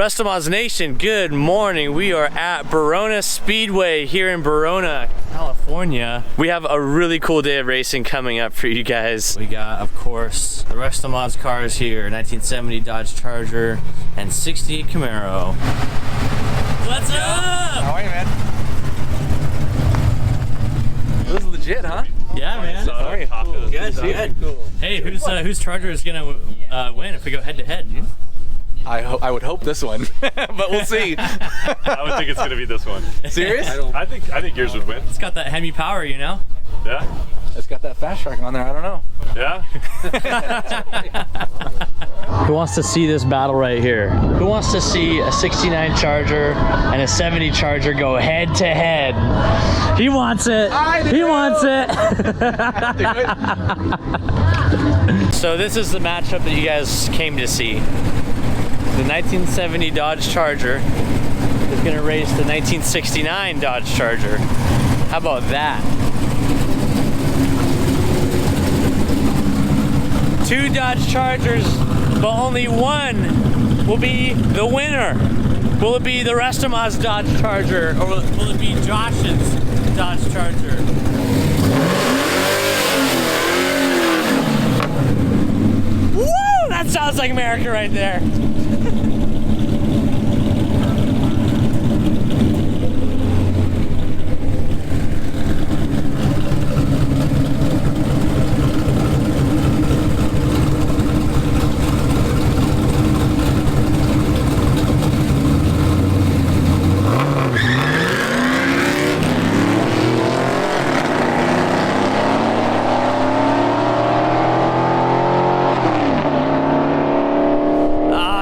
RestoMods Nation, good morning. We are at Barona Speedway here in Barona, California. We have a really cool day of racing coming up for you guys. We got, of course, the RestoMods cars here, 1970 Dodge Charger and 68 Camaro. What's up? How are you, man? This is legit, huh? Yeah, man. How are you? Cool. Good, good. Cool. Hey, whose Charger is gonna win if we go head to head, dude? I would hope this one, but we'll see. I would think it's gonna be this one. Serious? I think yours would win. It's got that HEMI power, you know? Yeah. It's got that fast track on there. I don't know. Yeah. Who wants to see this battle right here? Who wants to see a 69 Charger and a 70 Charger go head to head? He wants it. He wants it. So this is the matchup that you guys came to see. The 1970 Dodge Charger is going to race the 1969 Dodge Charger. How about that? Two Dodge Chargers, but only one will be the winner. Will it be the RestoMods Dodge Charger, or will it be Josh's Dodge Charger? Woo! That sounds like America right there.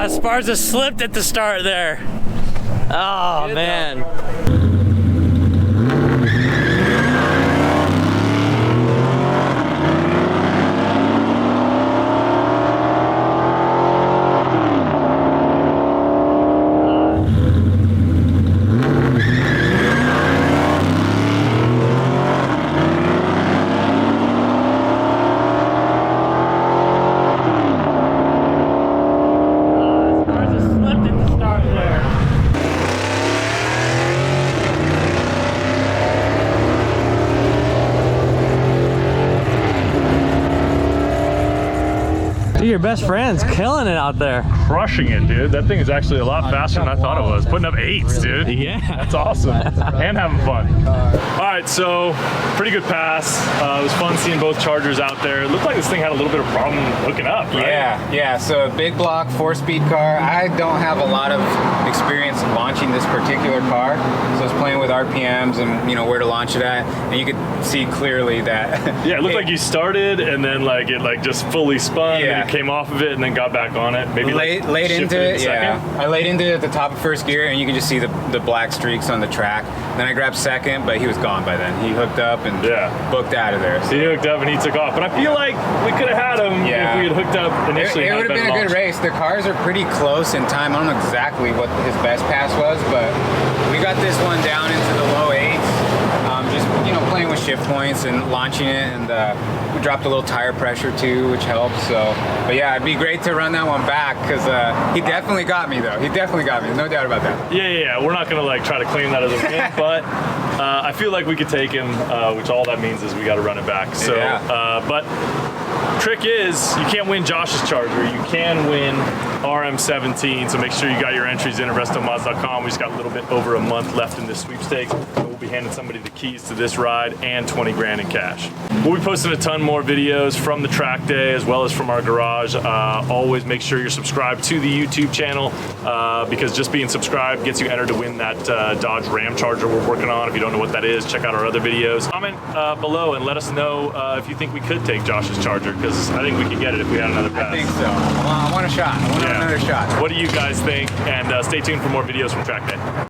Esparza slipped at the start there. Oh, man. Your best friend's killing it out there. Crushing it, dude. That thing is actually a lot faster than I thought it was. Putting up 8s, dude. Yeah. That's awesome. And having fun. All right, so pretty good pass. It was fun seeing both Chargers out there. It looked like this thing had a little bit of problem hooking up, right? Yeah. So a big block, 4-speed car. I don't have a lot of experience launching this particular car. So I was playing with RPMs and where to launch it at. And you could see clearly that. Yeah, it looked like you started and then it just fully spun. Yeah. And you came off of it and then got back on it. Maybe laid into it. Yeah, I laid into it at the top of first gear, and you can just see the black streaks on the track. Then I grabbed second, but he was gone by then. He hooked up and booked out of there. So. He hooked up and he took off. But I feel like we could have had him if we had hooked up initially. It would have been a good race. The cars are pretty close in time. I don't know exactly what his best pass was, but we got this one down into the low 8s. Just playing with shift points and launching it, and we dropped a little tire pressure too, which helped. So, but yeah, it'd be great to run that one back because he definitely got me though. He definitely got me. There's no doubt about that. Yeah. We're not gonna try to claim that as a win, but I feel like we could take him, which all that means is we got to run it back. So, but trick is you can't win Josh's Charger. You can win RM17. So make sure you got your entries in at RestoMods.com. We just got a little bit over a month left in this sweepstakes. We'll be handing somebody the keys to this ride and 20 grand in cash. We'll be posting a ton more videos from the track day as well as from our garage. Always make sure you're subscribed to the YouTube channel because just being subscribed gets you entered to win that Dodge Ram Charger we're working on. If you don't know what that is, check out our other videos. Comment below and let us know if you think we could take Josh's Charger, because I think we could get it if we had another pass. I think so. I want a shot. I want another shot. What do you guys think? And stay tuned for more videos from track day.